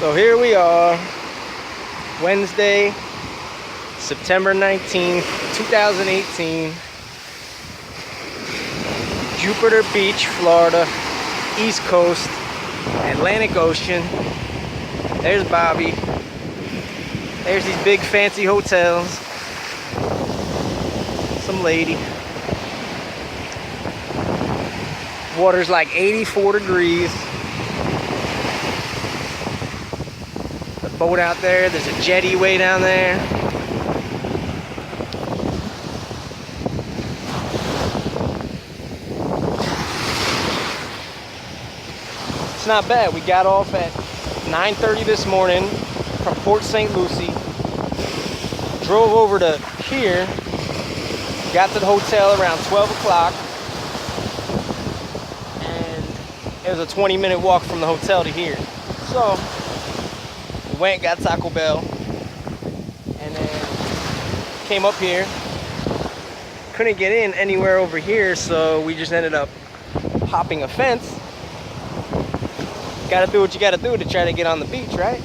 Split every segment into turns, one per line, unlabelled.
So here we are, Wednesday, September 19th, 2018, Jupiter Beach, Florida, East Coast, Atlantic Ocean. There's Bobby. There's these big fancy hotels. Some lady. Water's like 84 degrees. The boat out there, there's a jetty way down there. It's not bad. We got off at 9:30 this morning from Port St. Lucie. Drove over to here. Got to the hotel around 12 o'clock. And it was a 20-minute walk from the hotel to here. So, we went, got Taco Bell. And then came up here. Couldn't get in anywhere over here, so we just ended up hopping a fence. Gotta do what you gotta do to try to get on the beach, right?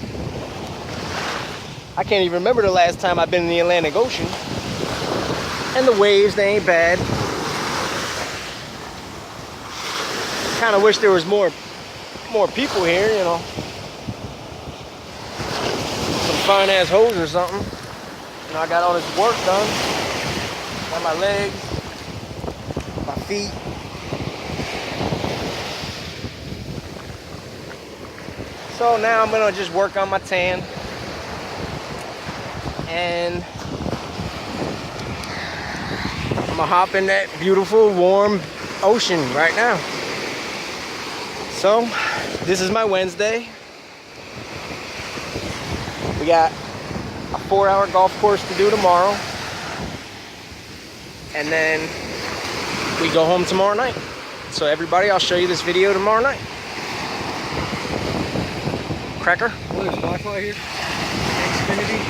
I can't even remember the last time I've been in the Atlantic Ocean. And the waves, they ain't bad. Kinda wish there was more people here, you know. Some fine ass hoes or something. You know, I got all this work done. Got my legs, my feet. So now I'm gonna just work on my tan, and I'm gonna hop in that beautiful warm ocean right now. So this is my Wednesday. We got a 4-hour golf course to do tomorrow, and then we go home tomorrow night. So everybody, I'll show you this video tomorrow night. Cracker?
Oh, there's Wi-Fi here. Xfinity.